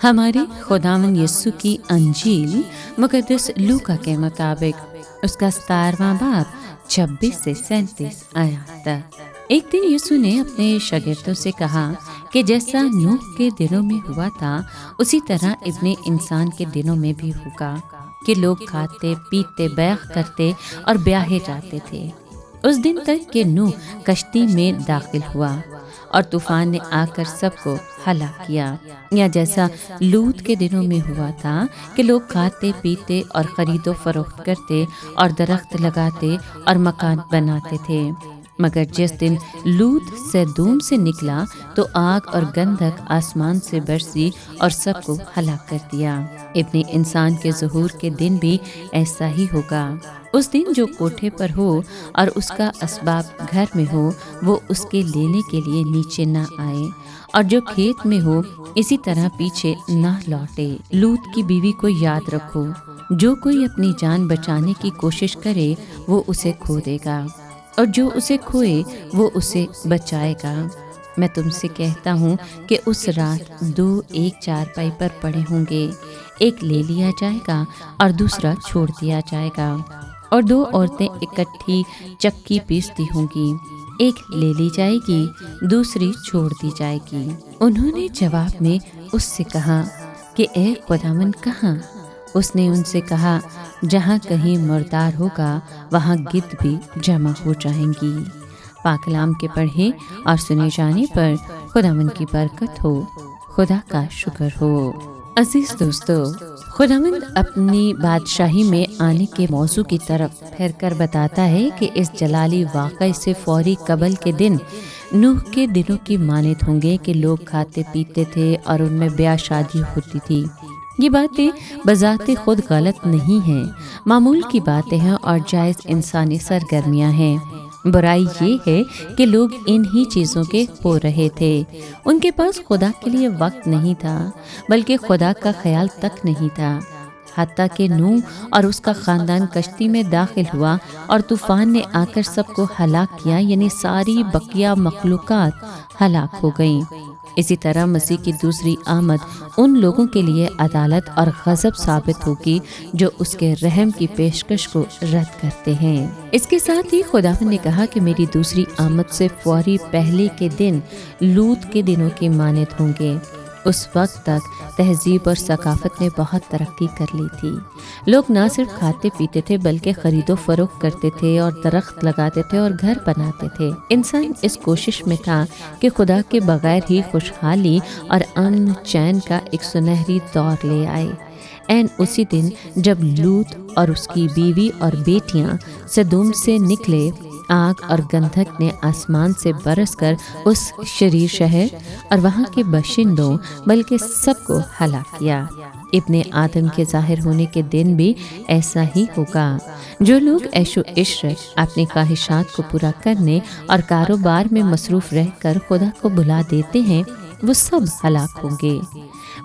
ہمارے خداوند یسوع کی انجیل مقدس لوکا کے مطابق اس کا 17واں باب 26 سے 37 آیات تک۔ ایک دن یسوع نے اپنے شاگردوں سے کہا کہ جیسا نوح کے دنوں میں ہوا تھا اسی طرح ابن انسان کے دنوں میں بھی ہوگا کہ لوگ کھاتے پیتے بیع کرتے اور بیاہے جاتے تھے، اس دن تک کہ نوح کشتی میں داخل ہوا اور طوفان نے آ کر سب کو ہلاک کیا، یا جیسا لوط کے دنوں میں ہوا تھا کہ لوگ کھاتے پیتے اور خرید و فروخت کرتے اور درخت لگاتے اور مکان بناتے تھے، مگر جس دن لوط سدوم سے نکلا تو آگ اور گندھک آسمان سے برسی اور سب کو ہلاک کر دیا۔ ابن انسان کے ظہور کے دن بھی ایسا ہی ہوگا۔ اس دن جو کوٹھے پر ہو اور اس کا اسباب گھر میں ہو وہ اس کے لینے کے لیے نیچے نہ آئے، اور جو کھیت میں ہو اسی طرح پیچھے نہ لوٹے۔ لوط کی بیوی کو یاد رکھو، جو کوئی اپنی جان بچانے کی کوشش کرے وہ اسے کھو دے گا، اور جو اسے کھوئے وہ اسے بچائے گا۔ میں تم سے کہتا ہوں کہ اس رات دو ایک چارپائی پر پڑے ہوں گے، ایک لے لیا جائے گا اور دوسرا چھوڑ دیا جائے گا، اور دو عورتیں اکٹھی چکی پیستی ہوں گی، ایک لے لی جائے گی دوسری چھوڑ دی جائے گی۔ انہوں نے جواب میں اس سے کہا کہ اے خداوند کہاں؟ اس نے ان سے کہا جہاں کہیں مردار ہوگا وہاں گدھ بھی جمع ہو جائیں گی۔ پاک کلام کے پڑھے اور سنے جانے پر خداوند کی برکت ہو، خدا کا شکر ہو۔ عزیز دوستو، خداوند اپنی بادشاہی میں آنے کے موضوع کی طرف پھر کر بتاتا ہے کہ اس جلالی واقعے سے فوری قبل کے دن نوح کے دنوں کی مانند ہوں گے کہ لوگ کھاتے پیتے تھے اور ان میں بیاہ شادی ہوتی تھی۔ یہ باتیں بذات خود غلط نہیں ہیں، معمول کی باتیں ہیں اور جائز انسانی سرگرمیاں ہیں۔ برائی یہ ہے کہ لوگ انہی چیزوں کے ہو رہے تھے، ان کے پاس خدا کے لیے وقت نہیں تھا، بلکہ خدا کا خیال تک نہیں تھا، حتیٰ کہ نوح اور اس کا خاندان کشتی میں داخل ہوا اور طوفان نے آ کر سب کو ہلاک کیا، یعنی ساری بقیہ مخلوقات ہلاک ہو گئیں۔ اسی طرح مسیح کی دوسری آمد ان لوگوں کے لیے عدالت اور غضب ثابت ہوگی جو اس کے رحم کی پیشکش کو رد کرتے ہیں۔ اس کے ساتھ ہی خداوند نے کہا کہ میری دوسری آمد سے فوری پہلے کے دن لوط کے دنوں کی مانند ہوں گے۔ اس وقت تک تہذیب اور ثقافت نے بہت ترقی کر لی تھی، لوگ نہ صرف کھاتے پیتے تھے بلکہ خرید و فروخت کرتے تھے اور درخت لگاتے تھے اور گھر بناتے تھے۔ انسان اس کوشش میں تھا کہ خدا کے بغیر ہی خوشحالی اور امن چین کا ایک سنہری دور لے آئے۔ عین اسی دن جب لوط اور اس کی بیوی اور بیٹیاں سدوم سے نکلے، آگ اور گندھک نے آسمان سے برس کر اس شریر شہر اور وہاں کے باشندوں بلکہ سب کو ہلاک کیا۔ ابن آدم کے ظاہر ہونے کے دن بھی ایسا ہی ہوگا۔ جو لوگ عیش و عشرت، اپنی خواہشات کو پورا کرنے اور کاروبار میں مصروف رہ کر خدا کو بھلا دیتے ہیں وہ سب ہلاک ہوں گے۔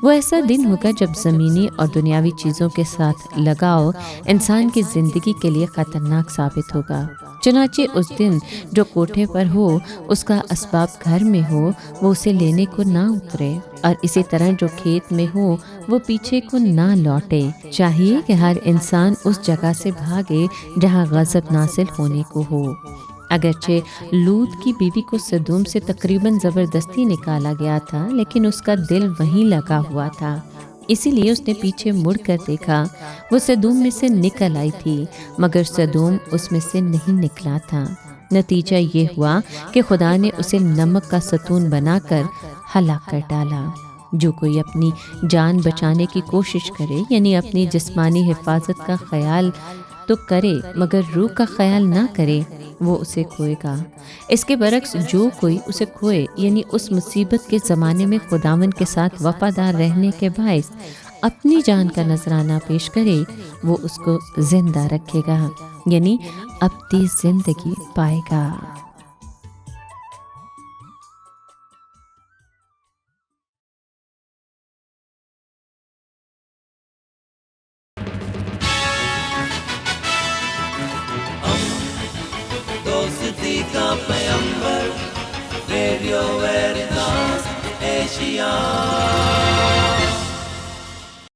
وہ ایسا دن ہوگا جب زمینی اور دنیاوی چیزوں کے ساتھ لگاؤ انسان کی زندگی کے لیے خطرناک ثابت ہوگا۔ چنانچہ اس دن جو کوٹھے پر ہو اس کا اسباب گھر میں ہو وہ اسے لینے کو نہ اترے، اور اسی طرح جو کھیت میں ہو وہ پیچھے کو نہ لوٹے۔ چاہیے کہ ہر انسان اس جگہ سے بھاگے جہاں غضب نازل ہونے کو ہو۔ اگرچہ لوط کی بیوی کو سدوم سے تقریباً زبردستی نکالا گیا تھا، لیکن اس کا دل وہیں لگا ہوا تھا، اسی لیے اس نے پیچھے مڑ کر دیکھا۔ وہ سدوم میں سے نکل آئی تھی مگر سدوم اس میں سے نہیں نکلا تھا۔ نتیجہ یہ ہوا کہ خدا نے اسے نمک کا ستون بنا کر ہلاک کر ڈالا۔ جو کوئی اپنی جان بچانے کی کوشش کرے، یعنی اپنی جسمانی حفاظت کا خیال تو کرے مگر روح کا خیال نہ کرے، وہ اسے کھوئے گا۔ اس کے برعکس جو کوئی اسے کھوئے، یعنی اس مصیبت کے زمانے میں خداوند کے ساتھ وفادار رہنے کے باعث اپنی جان کا نذرانہ پیش کرے، وہ اس کو زندہ رکھے گا، یعنی ابدی زندگی پائے گا۔ دوستی کا پیمبر، ریڈیو ویریتاس ایشیا۔